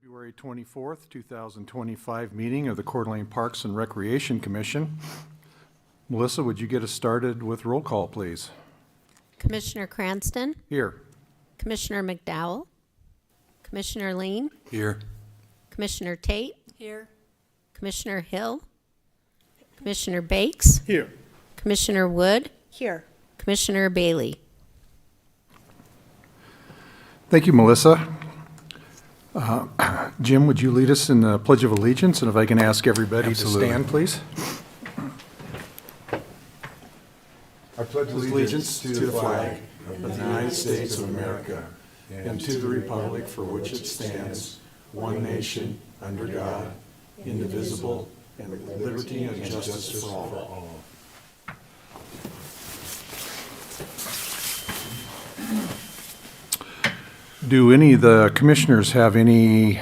February 24th, 2025 meeting of the Coeur d'Alene Parks and Recreation Commission. Melissa, would you get us started with roll call, please? Commissioner Cranston, Here. Commissioner McDowell, Commissioner Lean, Here. Commissioner Tate, Here. Commissioner Hill, Commissioner Bakes, Here. Commissioner Wood, Here. Commissioner Bailey. Thank you, Melissa. Jim, would you lead us in the Pledge of Allegiance? And if I can ask everybody Absolutely. to stand, please. I pledge Allegiance to the flag of the United States of America and to the republic for which it stands, one nation, under God, indivisible, and with liberty and justice for all. Do any of the commissioners have any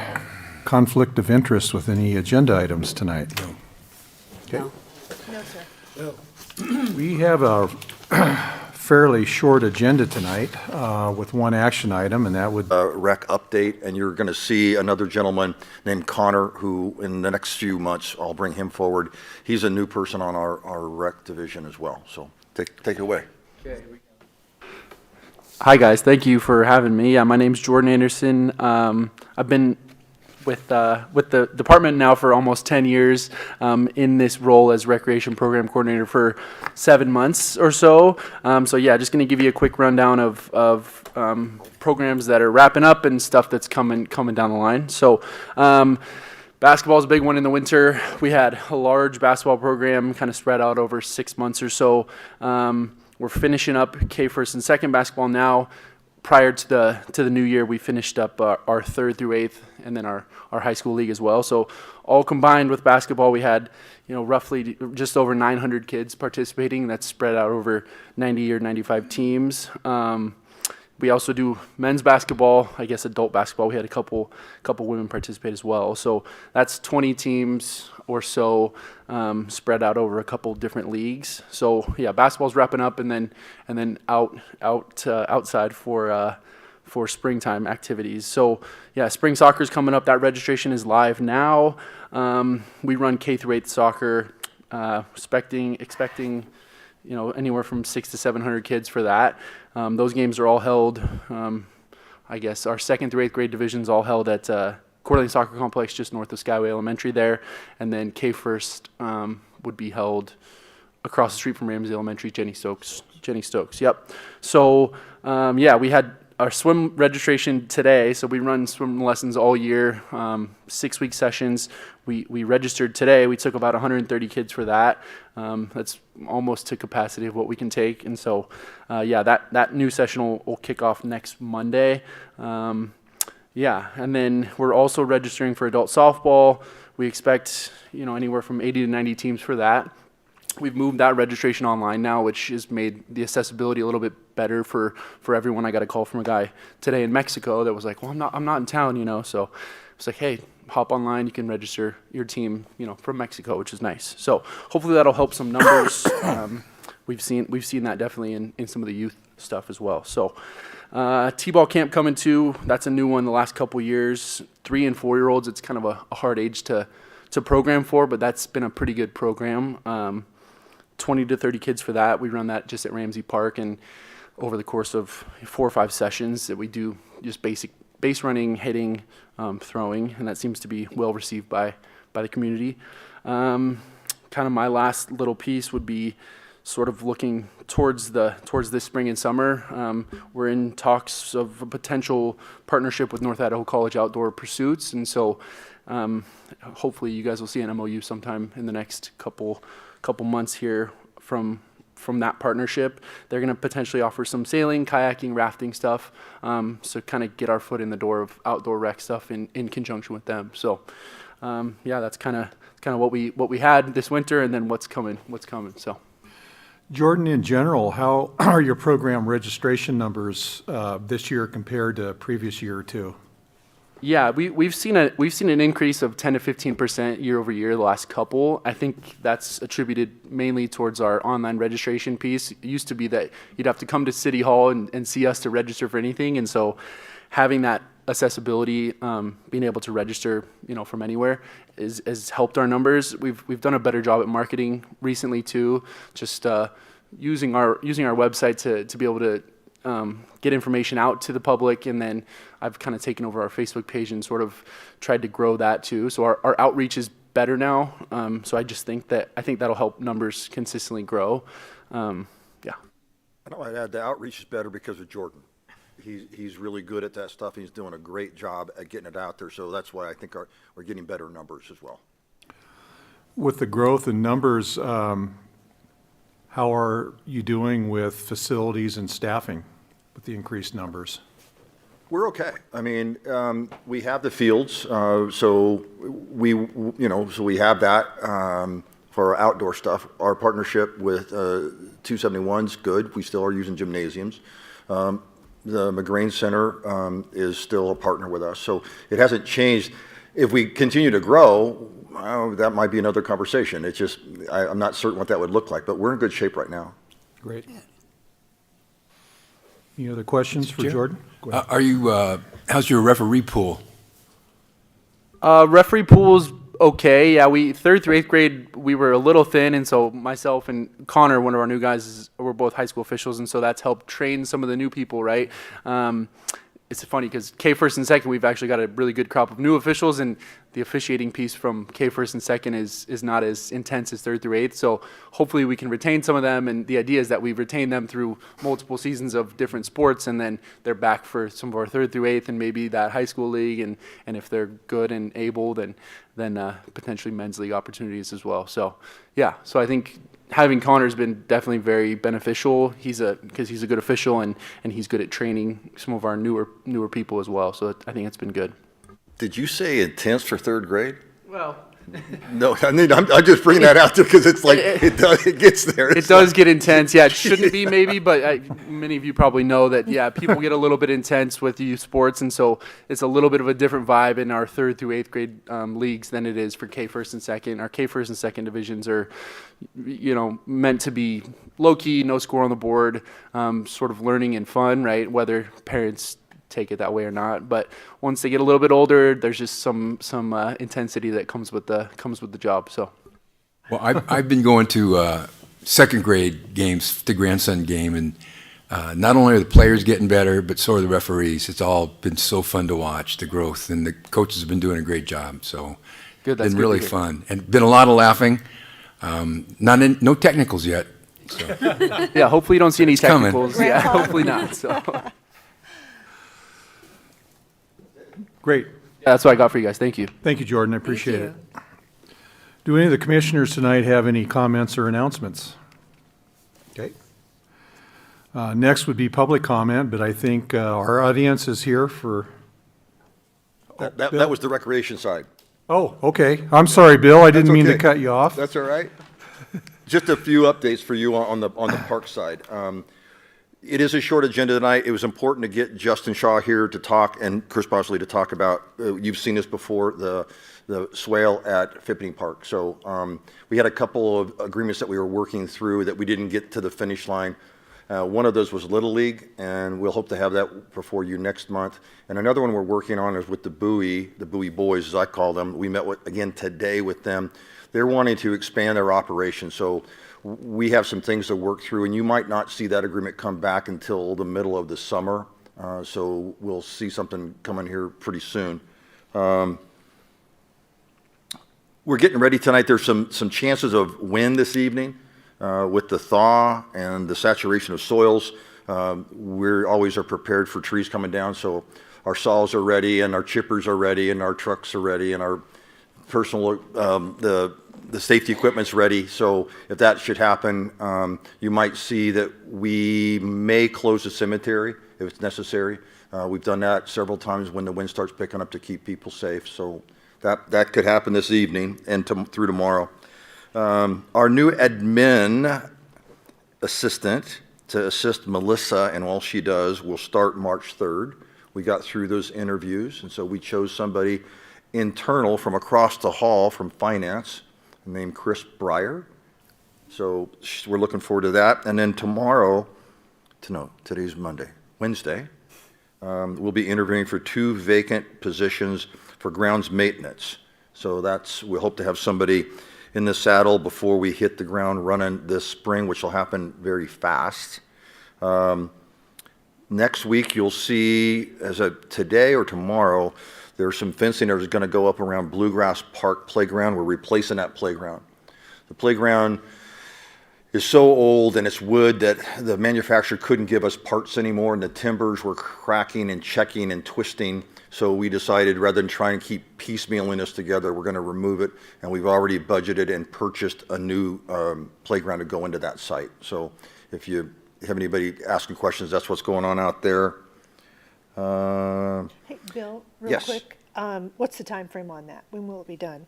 conflict of interest with any agenda items tonight? No. Okay. No, sir. We have a fairly short agenda tonight with one action item, and that would, rec update, and you're going to see another gentleman named Connor, who in the next few months, I'll bring him forward. He's a new person on our rec division as well, so take it away. Hi guys, thank you for having me. My name's Jordan Anderson. I've been with the department now for almost 10 years, in this role as recreation program coordinator for 7 months or so. So yeah, just going to give you a quick rundown of programs that are wrapping up and stuff that's coming down the line. So basketball is a big one in the winter. We had a large basketball program kind of spread out over 6 months or so. We're finishing up K first and second basketball now. Prior to the new year, we finished up our 3rd through 8th, and then our high school league as well. So all combined with basketball, we had roughly just over 900 kids participating. That's spread out over 90 or 95 teams. We also do men's basketball, I guess adult basketball. We had a couple women participate as well. So that's 20 teams or so, spread out over a couple different leagues. So yeah, basketball's wrapping up, and then outside for springtime activities. So yeah, spring soccer's coming up. That registration is live now. We run K through 8 soccer, expecting anywhere from 600 to 700 kids for that. Those games are all held, I guess our 2nd through 8th grade divisions all held at Coeur d'Alene Soccer Complex just north of Skyway Elementary there. And then K first would be held across the street from Ramsey Elementary, Jenny Stokes. Yep. So yeah, we had our swim registration today. So we run swim lessons all year, 6-week sessions. We registered today. We took about 130 kids for that. That's almost to capacity of what we can take. And so, yeah, that new session will kick off next Monday. Yeah, and then we're also registering for adult softball. We expect, anywhere from 80 to 90 teams for that. We've moved that registration online now, which has made the accessibility a little bit better for everyone. I got a call from a guy today in Mexico that was like, well, I'm not in town, so it's like, hey, hop online, you can register your team, from Mexico, which is nice. So hopefully that'll help some numbers. We've seen that definitely in some of the youth stuff as well. So T-ball camp coming too. That's a new one the last couple years. 3 and 4 year olds, it's kind of a hard age to program for, but that's been a pretty good program. 20 to 30 kids for that. We run that just at Ramsey Park, and over the course of 4 or 5 sessions that we do just basic base running, hitting, throwing, and that seems to be well received by the community. Kind of my last little piece would be sort of looking towards this spring and summer. We're in talks of a potential partnership with North Idaho College Outdoor Pursuits, and so hopefully you guys will see an MOU sometime in the next couple months here from that partnership. They're going to potentially offer some sailing, kayaking, rafting stuff, so kind of get our foot in the door of outdoor rec stuff in conjunction with them. So yeah, that's kind of what we had this winter, and then what's coming. So Jordan, in general, how are your program registration numbers this year compared to previous year or two? Yeah, we've seen an increase of 10 to 15% year over year the last couple. I think that's attributed mainly towards our online registration piece. It used to be that you'd have to come to City Hall and see us to register for anything, and so having that accessibility, being able to register, from anywhere has helped our numbers. We've done a better job at marketing recently too, just using our website to be able to get information out to the public, and then I've kind of taken over our Facebook page and sort of tried to grow that too. So our outreach is better now. So I think that'll help numbers consistently grow. Yeah. I know I'd add the outreach is better because of Jordan. He's really good at that stuff. He's doing a great job at getting it out there. So that's why I think we're getting better numbers as well. With the growth in numbers, how are you doing with facilities and staffing with the increased numbers? We're okay. I mean, we have the fields, so we have that for our outdoor stuff. Our partnership with 271's good. We still are using gymnasiums. The McGrain Center is still a partner with us, so it hasn't changed. If we continue to grow, that might be another conversation. It's just I'm not certain what that would look like, but we're in good shape right now. Great. Any other questions for Chair? Jordan? Go ahead. How's your referee pool? Referee pool's okay. Yeah, third through eighth grade, we were a little thin, and so myself and Connor, one of our new guys, we're both high school officials, and so that's helped train some of the new people, right? It's funny because K first and second, we've actually got a really good crop of new officials, and the officiating piece from K first and second is not as intense as third through eighth. So hopefully we can retain some of them, and the idea is that we retain them through multiple seasons of different sports, and then they're back for some of our third through eighth and maybe that high school league, and if they're good and able, then potentially men's league opportunities as well. So yeah, so I think having Connor's been definitely very beneficial. Because he's a good official, and he's good at training some of our newer people as well. So I think it's been good. Did you say intense for third grade? Well, No, I mean, I'm just bringing that out there because it's like it gets there. it does get intense. Yeah, it shouldn't be maybe, but many of you probably know that, yeah, people get a little bit intense with youth sports, and so it's a little bit of a different vibe in our third through eighth grade leagues than it is for K first and second. Our K first and second divisions are, meant to be low-key, no score on the board, sort of learning and fun, right, whether parents take it that way or not. But once they get a little bit older, there's just some intensity that comes with the job. So, Well, I've been going to second grade games, the grandson game, and not only are the players getting better, but so are the referees. It's all been so fun to watch, the growth, and the coaches have been doing a great job. So good. That's been good really to hear. fun, and been a lot of laughing. No technicals yet. So. Yeah, hopefully you don't see any coming. technicals. Yeah, hopefully not. So. Great. Yeah, that's what I got for you guys. Thank you. Thank you, Jordan. I appreciate you. it. Do any of the commissioners tonight have any comments or announcements? Okay. Next would be public comment, but I think our audience is here for, That was the recreation side. oh, okay. I'm sorry, Bill. I didn't That's mean to okay. cut you off. That's all right. Just a few updates for you on the park side. It is a short agenda tonight. It was important to get Justin Shaw here to talk and Chris Bosley to talk about, you've seen this before, the swale at Fipping Park. So we had a couple of agreements that we were working through that we didn't get to the finish line. One of those was Little League, and we'll hope to have that before you next month. And another one we're working on is with the Bowie Boys, as I call them. We met again today with them. They're wanting to expand their operation. So we have some things to work through, and you might not see that agreement come back until the middle of the summer. So we'll see something coming here pretty soon. We're getting ready tonight. There's some chances of wind this evening with the thaw and the saturation of soils. We always are prepared for trees coming down, so our saws are ready, and our chippers are ready, and our trucks are ready, and our personal the safety equipment's ready. So if that should happen, you might see that we may close the cemetery if it's necessary. We've done that several times when the wind starts picking up to keep people safe. So that could happen this evening and through tomorrow. Our new admin assistant to assist Melissa in all she does will start March 3rd. We got through those interviews, and so we chose somebody internal from across the hall from finance named Chris Breyer. So we're looking forward to that. And then tomorrow, today's Wednesday, we'll be interviewing for 2 vacant positions for grounds maintenance. So we hope to have somebody in the saddle before we hit the ground running this spring, which will happen very fast. Next week, you'll see, today or tomorrow, there's some fencing that is going to go up around Bluegrass Park Playground. We're replacing that playground. The playground is so old and it's wood that the manufacturer couldn't give us parts anymore, and the timbers were cracking and checking and twisting. So we decided, rather than try and keep piecemealing this together, we're going to remove it, and we've already budgeted and purchased a new playground to go into that site. So if you have anybody asking questions, that's what's going on out there. Hey, Bill, real Yes. quick, what's the time frame on that? When will it be done?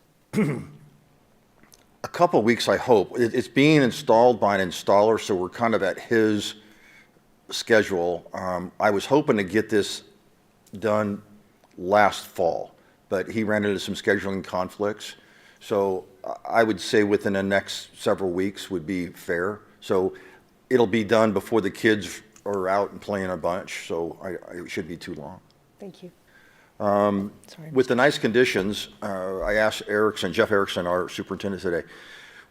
A couple of weeks, I hope. It's being installed by an installer, so we're kind of at his schedule. I was hoping to get this done last fall, but he ran into some scheduling conflicts. So I would say within the next several weeks would be fair. So it'll be done before the kids are out and playing a bunch, so it shouldn't be too long. Thank you. Sorry. With the nice conditions, I asked Jeff Erickson, our superintendent today,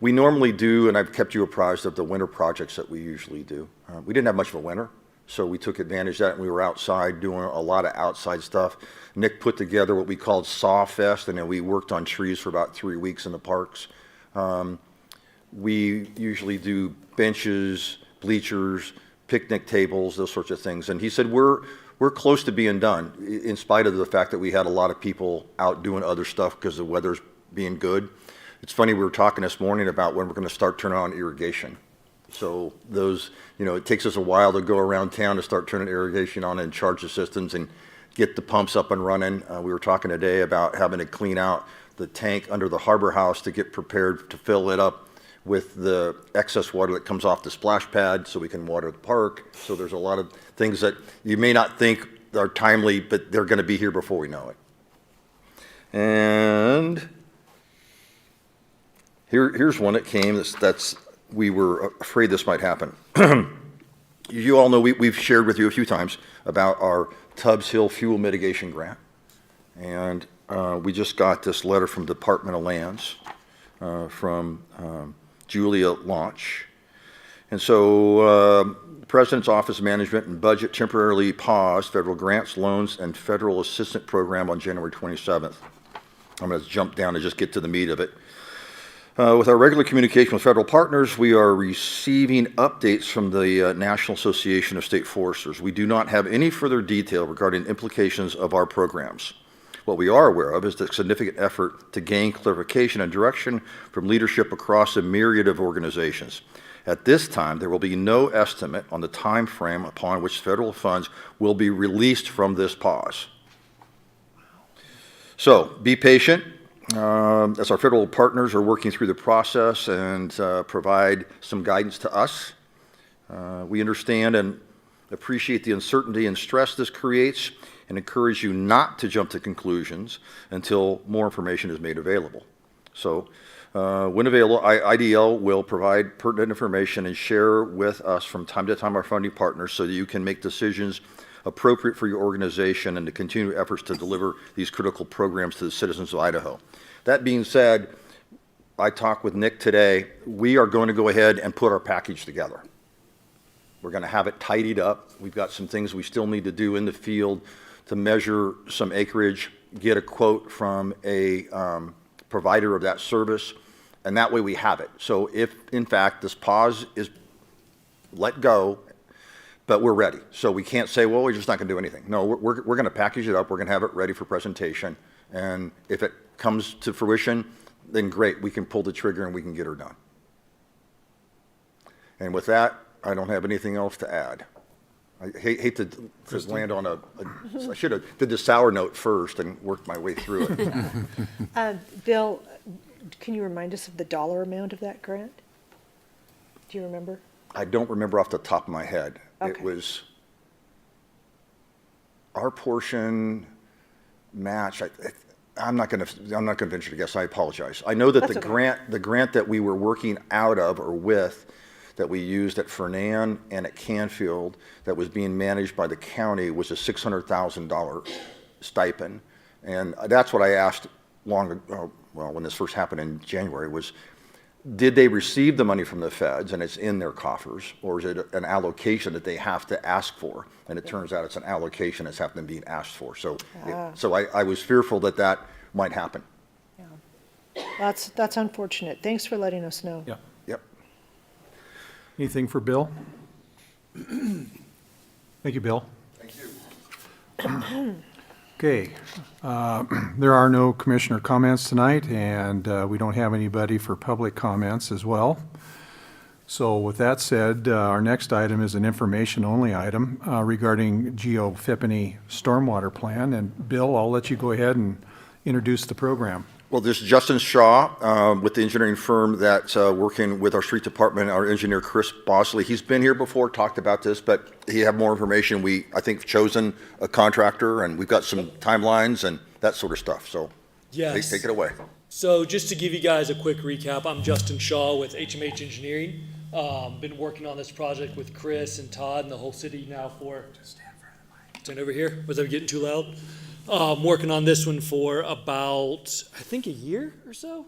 we normally do, and I've kept you apprised of the winter projects that we usually do. We didn't have much of a winter, so we took advantage of that, and we were outside doing a lot of outside stuff. Nick put together what we called Saw Fest, and then we worked on trees for about 3 weeks in the parks. We usually do benches, bleachers, picnic tables, those sorts of things. And he said, we're close to being done, in spite of the fact that we had a lot of people out doing other stuff because the weather's being good. It's funny, we were talking this morning about when we're going to start turning on irrigation. So it takes us a while to go around town to start turning irrigation on and charge the systems and get the pumps up and running. We were talking today about having to clean out the tank under the harbor house to get prepared to fill it up with the excess water that comes off the splash pad so we can water the park. So there's a lot of things that you may not think are timely, but they're going to be here before we know it. And here's one that came we were afraid this might happen. You all know we've shared with you a few times about our Tubbs Hill Fuel Mitigation Grant. And we just got this letter from Department of Lands from Julia Launch. And so the President's Office of Management and Budget temporarily paused federal grants, loans, and federal assistance program on January 27th. I'm going to jump down and just get to the meat of it. With our regular communication with federal partners, we are receiving updates from the National Association of State Foresters. We do not have any further detail regarding implications of our programs. What we are aware of is the significant effort to gain clarification and direction from leadership across a myriad of organizations. At this time, there will be no estimate on the time frame upon which federal funds will be released from this pause. So be patient as our federal partners are working through the process and provide some guidance to us. We understand and appreciate the uncertainty and stress this creates, and encourage you not to jump to conclusions until more information is made available. So when available, IDL will provide pertinent information and share with us from time to time our funding partners so that you can make decisions appropriate for your organization and to continue efforts to deliver these critical programs to the citizens of Idaho. That being said, I talked with Nick today. We are going to go ahead and put our package together. We're going to have it tidied up. We've got some things we still need to do in the field to measure some acreage, get a quote from a provider of that service, and that way we have it. So if, in fact, this pause is let go, but we're ready. So we can't say, well, we're just not going to do anything. No, we're going to package it up. We're going to have it ready for presentation. And if it comes to fruition, then great. We can pull the trigger and we can get her done. And with that, I don't have anything else to add. I hate to land on I should have did the sour note first and worked my way through it. Bill, can you remind us of the dollar amount of that grant? Do you remember? I don't remember off the top of my head. Okay. It was our portion match. I'm not going to venture to guess. I apologize. I know that That's okay. the grant that we were working out of or with, that we used at Fernan and at Canfield that was being managed by the county was a $600,000 stipend. And that's what I asked long ago, well, when this first happened in January, was did they receive the money from the feds and it's in their coffers, or is it an allocation that they have to ask for? And it turns out it's an allocation that's happening being asked for. So, so I was fearful that that might happen. Yeah. That's unfortunate. Thanks for letting us know. Yeah. Yep. Anything for Bill? Thank you, Bill. Thank you. Okay, there are no commissioner comments tonight, and we don't have anybody for public comments as well. So with that said, our next item is an information-only item regarding GeoFIPNY stormwater plan. And Bill, I'll let you go ahead and introduce the program. Well, this is Justin Shaw with the engineering firm that's working with our street department, our engineer Chris Bosley. He's been here before, talked about this, but he had more information. We, I think, chosen a contractor, and we've got some timelines and that sort of stuff. So Yes. take it away. So just to give you guys a quick recap, I'm Justin Shaw with HMH Engineering. Been working on this project with Chris and Todd and the whole city now for, stand over here, was I getting too loud? Working on this one for about, I think, a year or so.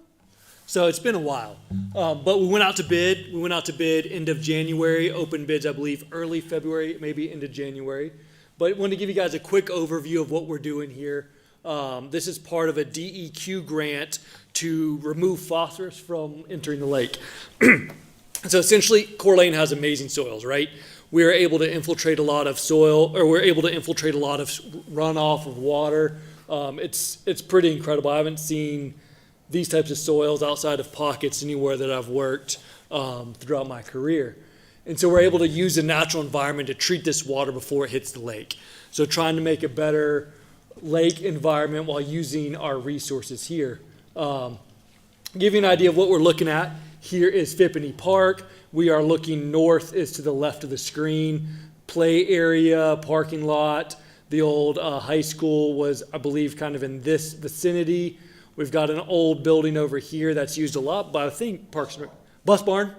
So it's been a while. But we went out to bid. We went out to bid end of January, open bids, I believe, early February, maybe into January. But I wanted to give you guys a quick overview of what we're doing here. This is part of a DEQ grant to remove phosphorus from entering the lake. So essentially, Coeur Lane has amazing soils, right? We are able to infiltrate a lot of soil, or we're able to infiltrate a lot of runoff of water. It's pretty incredible. I haven't seen these types of soils outside of pockets anywhere that I've worked throughout my career. And so we're able to use the natural environment to treat this water before it hits the lake. So trying to make a better lake environment while using our resources here. Give you an idea of what we're looking at. Here is Fippany Park. We are looking north is to the left of the screen. Play area, parking lot. The old high school was, I believe, kind of in this vicinity. We've got an old building over here that's used a lot by, I think, Bus Barn.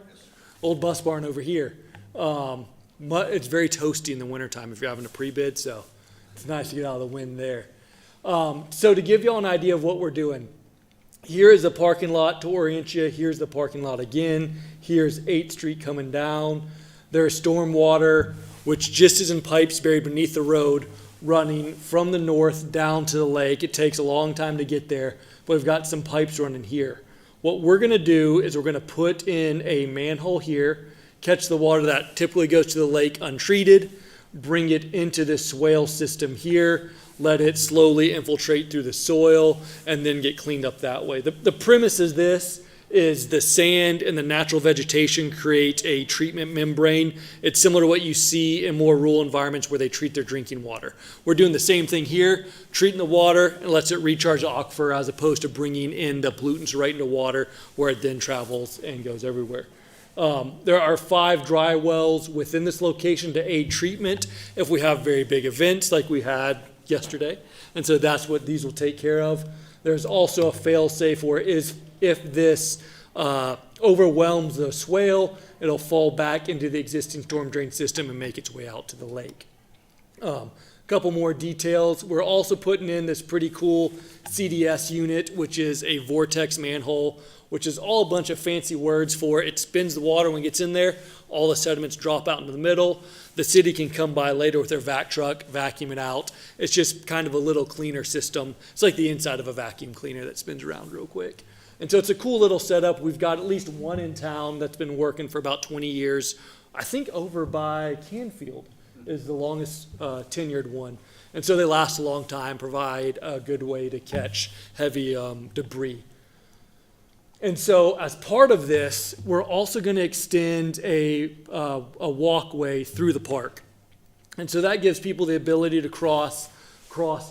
Old bus barn over here. It's very toasty in the wintertime if you're having a pre-bid, so it's nice to get out of the wind there. So to give you all an idea of what we're doing, here is the parking lot to orient you. Here's the parking lot again. Here's 8th Street coming down. There's storm water, which just is in pipes buried beneath the road, running from the north down to the lake. It takes a long time to get there, but we've got some pipes running here. What we're going to do is we're going to put in a manhole here, catch the water that typically goes to the lake untreated, bring it into this swale system here, let it slowly infiltrate through the soil, and then get cleaned up that way. The premise is this, is the sand and the natural vegetation create a treatment membrane. It's similar to what you see in more rural environments where they treat their drinking water. We're doing the same thing here, treating the water and lets it recharge the aquifer as opposed to bringing in the pollutants right into water where it then travels and goes everywhere. There are 5 dry wells within this location to aid treatment if we have very big events like we had yesterday. And so that's what these will take care of. There's also a fail-safe where if this overwhelms the swale, it'll fall back into the existing storm drain system and make its way out to the lake. Couple more details. We're also putting in this pretty cool CDS unit, which is a vortex manhole, which is all a bunch of fancy words for it spins the water when it gets in there. All the sediments drop out into the middle. The city can come by later with their vac truck, vacuum it out. It's just kind of a little cleaner system. It's like the inside of a vacuum cleaner that spins around real quick. And so it's a cool little setup. We've got at least one in town that's been working for about 20 years. I think over by Canfield is the longest tenured one. And so they last a long time, provide a good way to catch heavy debris. And so as part of this, we're also going to extend a walkway through the park. And so that gives people the ability to cross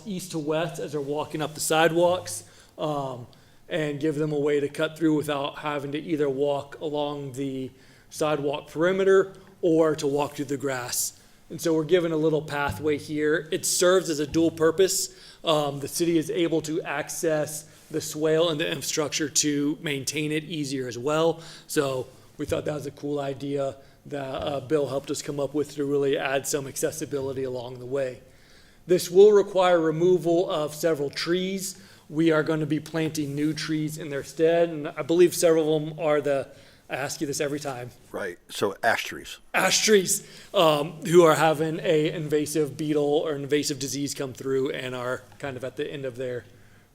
east to west as they're walking up the sidewalks, and give them a way to cut through without having to either walk along the sidewalk perimeter or to walk through the grass. And so we're given a little pathway here. It serves as a dual purpose. The city is able to access the swale and the infrastructure to maintain it easier as well. So We thought that was a cool idea that Bill helped us come up with to really add some accessibility along the way. This will require removal of several trees. We are going to be planting new trees in their stead, and I believe several of them are I ask you this every time, Right, so ash trees. ash trees, who are having a invasive beetle or invasive disease come through and are kind of at the end of their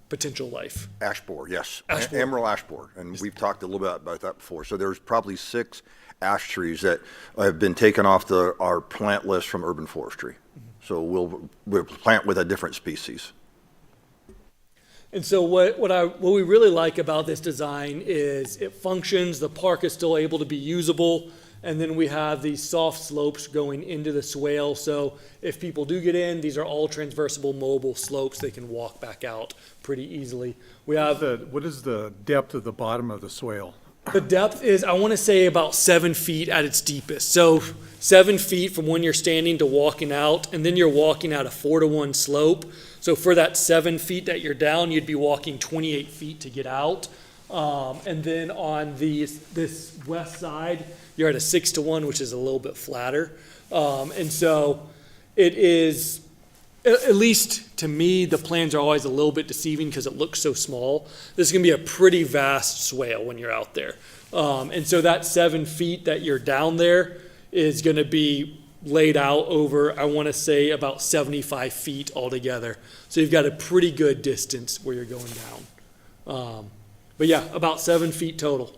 potential life. Ash borer, yes. Ash borer. Emerald ash borer, and we've talked a little bit about that before. So there's probably 6 ash trees that have been taken off our plant list from urban forestry. So we'll plant with a different species. And so what we really like about this design is it functions, the park is still able to be usable, and then we have these soft slopes going into the swale. So if people do get in, these are all transversible mobile slopes. They can walk back out pretty easily. We have What is the depth of the bottom of the swale? the depth is, I want to say, about 7 feet at its deepest. So 7 feet from when you're standing to walking out, and then you're walking at a 4-to-1 slope. So for that 7 feet that you're down, you'd be walking 28 feet to get out. And then on this west side, you're at a 6-to-1, which is a little bit flatter. And so it is, at least to me, the plans are always a little bit deceiving because it looks so small. This is going to be a pretty vast swale when you're out there. And so that 7 feet that you're down there is going to be laid out over, I want to say, about 75 feet altogether. So you've got a pretty good distance where you're going down. But yeah, about 7 feet total.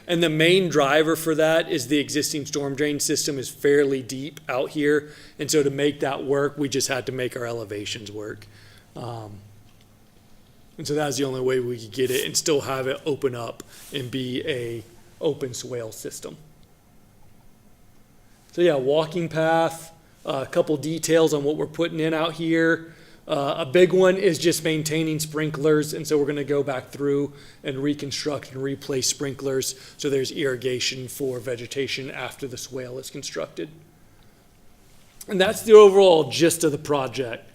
And the main driver for that is the existing storm drain system is fairly deep out here. And so to make that work, we just had to make our elevations work. And so that was the only way we could get it and still have it open up and be a open swale system. So yeah, walking path, a couple details on what we're putting in out here. A big one is just maintaining sprinklers, and so we're going to go back through and reconstruct and replace sprinklers so there's irrigation for vegetation after the swale is constructed. And that's the overall gist of the project.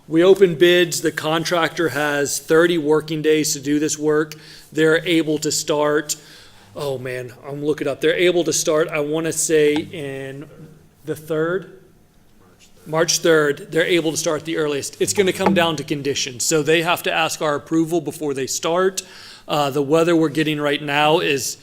We opened bids. The contractor has 30 working days to do this work. They're able to start, oh man, I'm looking up. They're able to start, I want to say, in the 3rd. March 3rd, they're able to start the earliest. It's going to come down to conditions. So they have to ask our approval before they start. The weather we're getting right now is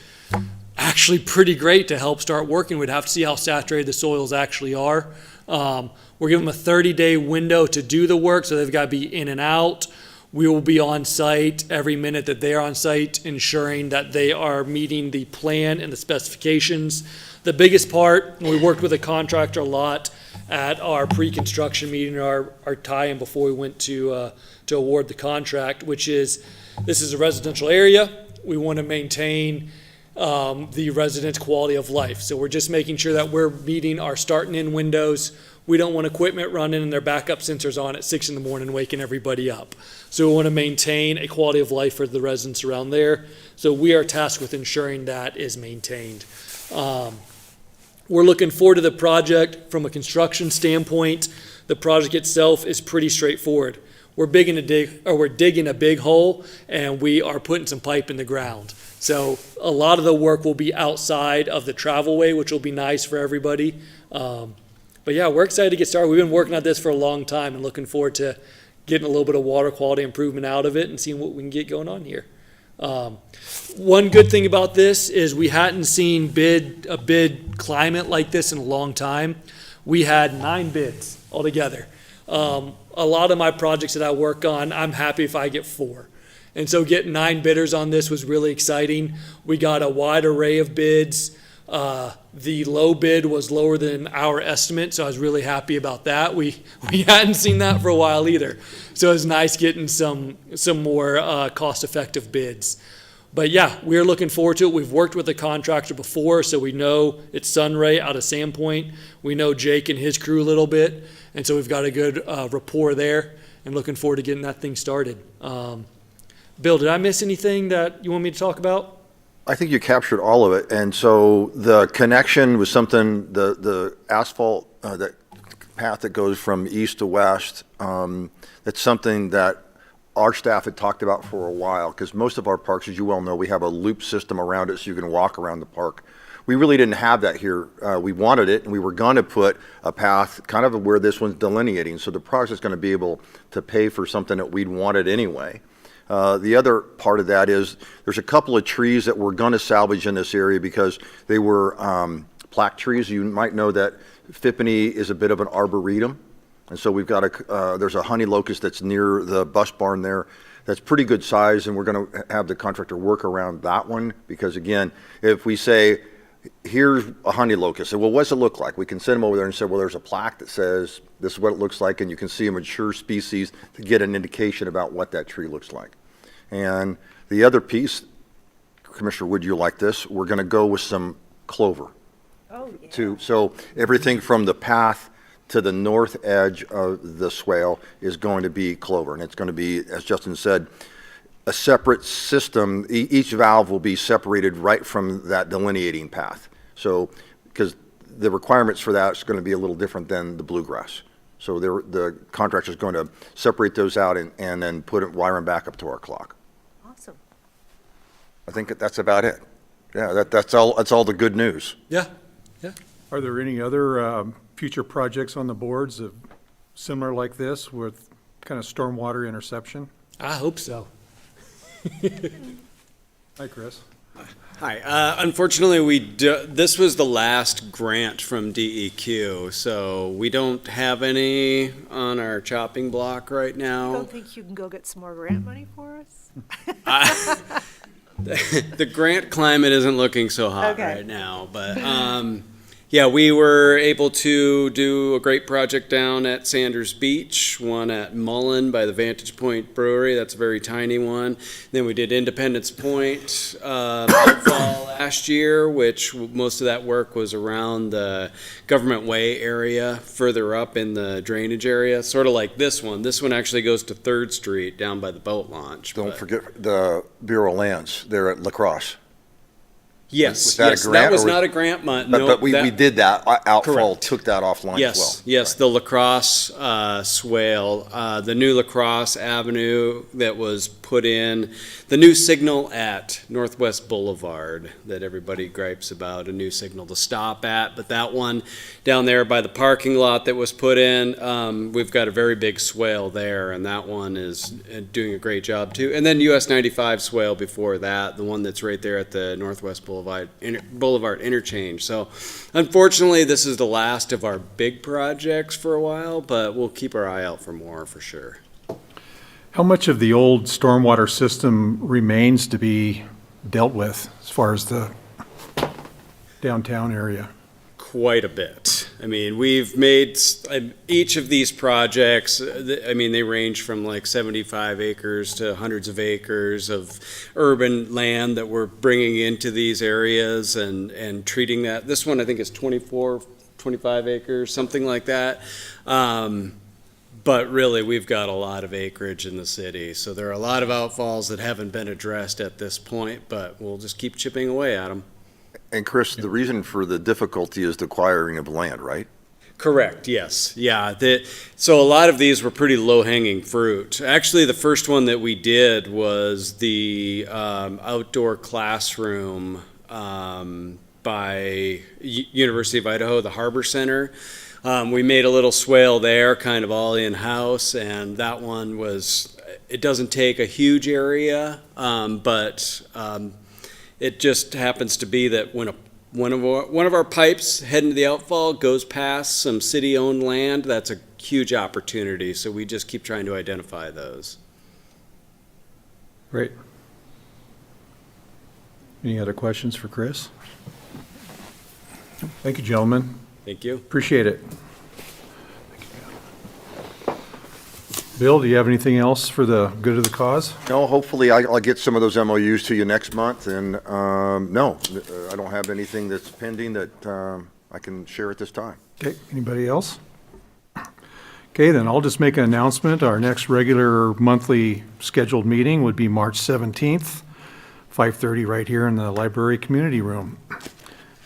actually pretty great to help start working. We'd have to see how saturated the soils actually are. We're giving them a 30-day window to do the work, so they've got to be in and out. We will be on site every minute that they're on site, ensuring that they are meeting the plan and the specifications. The biggest part, and we worked with a contractor a lot at our pre-construction meeting, our tie-in before we went to award the contract, which is, this is a residential area. We want to maintain the residents' quality of life. So we're just making sure that we're meeting our start and end windows. We don't want equipment running and their backup sensors on at 6 in the morning, waking everybody up. So we want to maintain a quality of life for the residents around there. So we are tasked with ensuring that is maintained. We're looking forward to the project from a construction standpoint. The project itself is pretty straightforward. We're digging a big hole, and we are putting some pipe in the ground. So a lot of the work will be outside of the travelway, which will be nice for everybody. But yeah, we're excited to get started. We've been working on this for a long time and looking forward to getting a little bit of water quality improvement out of it and seeing what we can get going on here. One good thing about this is we hadn't seen a bid climate like this in a long time. We had 9 bids altogether. A lot of my projects that I work on, I'm happy if I get 4. And so getting 9 bidders on this was really exciting. We got a wide array of bids. The low bid was lower than our estimate, so I was really happy about that. We hadn't seen that for a while either. So it was nice getting some more cost-effective bids. But yeah, we're looking forward to it. We've worked with a contractor before, so we know it's Sunray out of Sandpoint. We know Jake and his crew a little bit, and so we've got a good rapport there, and looking forward to getting that thing started. Bill, did I miss anything that you want me to talk about? I think you captured all of it. And so the connection was something, the asphalt, that path that goes from east to west, that's something that our staff had talked about for a while, because most of our parks, as you well know, we have a loop system around it so you can walk around the park. We really didn't have that here. We wanted it, and we were going to put a path kind of where this one's delineating, so the project is going to be able to pay for something that we'd wanted anyway. The other part of that is there's a couple of trees that we're going to salvage in this area because they were plaque trees. You might know that Fippany is a bit of an arboretum. And so we've got there's a honey locust that's near the bus barn there that's pretty good size, and we're going to have the contractor work around that one because, again, if we say, here's a honey locust, well, what's it look like? We can send them over there and say, well, there's a plaque that says this is what it looks like, and you can see a mature species to get an indication about what that tree looks like. And the other piece, Commissioner Wood, you like this, we're going to go with some clover. Oh, yeah. So everything from the path to the north edge of the swale is going to be clover, and it's going to be, as Justin said, a separate system. Each valve will be separated right from that delineating path. So, because the requirements for that is going to be a little different than the bluegrass. So the contractor is going to separate those out and then wire them back up to our clock. Awesome. I think that's about it. Yeah, that's all the good news. Yeah. Are there any other future projects on the boards of similar like this with kind of stormwater interception? I hope so. Hi, Chris. Hi. Unfortunately, this was the last grant from DEQ, so we don't have any on our chopping block right I now. don't think you can go get some more grant money for us? The grant climate isn't looking so hot Okay. right now, but yeah, we were able to do a great project down at Sanders Beach, one at Mullen by the Vantage Point Brewery. That's a very tiny one. Then we did Independence Point fall last year, which most of that work was around the Government Way area, further up in the drainage area, sort of like this one. This one actually goes to 3rd Street down by the boat launch. Don't but- forget the Bureau of Lands there at La Crosse. Yes, Was that a yes, grant, that was or was- not a grant month. But we did that outfall, Correct. took that offline as well. Yes, the La Crosse swale, the new La Crosse Avenue that was put in, the new signal at Northwest Boulevard that everybody gripes about, a new signal to stop at, but that one down there by the parking lot that was put in, we've got a very big swale there, and that one is doing a great job too. And then US 95 swale before that, the one that's right there at the Northwest Boulevard interchange. So unfortunately, this is the last of our big projects for a while, but we'll keep our eye out for more for sure. How much of the old stormwater system remains to be dealt with as far as the downtown area? Quite a bit. I mean, we've made each of these projects, I mean, they range from like 75 acres to hundreds of acres of urban land that we're bringing into these areas and treating that. This one, I think, is 24, 25 acres, something like that. But really, we've got a lot of acreage in the city. So there are a lot of outfalls that haven't been addressed at this point, but we'll just keep chipping away at them. And Chris, the reason for the difficulty is the acquiring of land, right? Correct, yes. Yeah. So a lot of these were pretty low-hanging fruit. Actually, the first one that we did was the outdoor classroom by University of Idaho, the Harbor Center. We made a little swale there, kind of all in-house, and that one it doesn't take a huge area, but it just happens to be that when one of our pipes heading to the outfall goes past some city-owned land, that's a huge opportunity. So we just keep trying to identify those. Great. Any other questions for Chris? Thank you, gentlemen. Thank you. Appreciate it. Bill, do you have anything else for the good of the cause? No, hopefully I'll get some of those MOUs to you next month, and no, I don't have anything that's pending that I can share at this time. Okay, anybody else? Okay, then I'll just make an announcement. Our next regular monthly scheduled meeting would be March 17th, 5:30, right here in the library community room.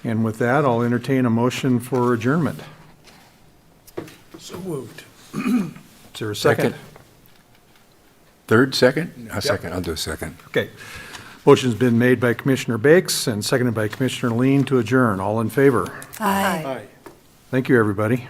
And with that, I'll entertain a motion for adjournment. So moved. Is there a second? Third, second? A second, I'll do a second. Okay. Motion's been made by Commissioner Bakes and seconded by Commissioner Lean to adjourn. All in favor? Aye. Thank you, everybody.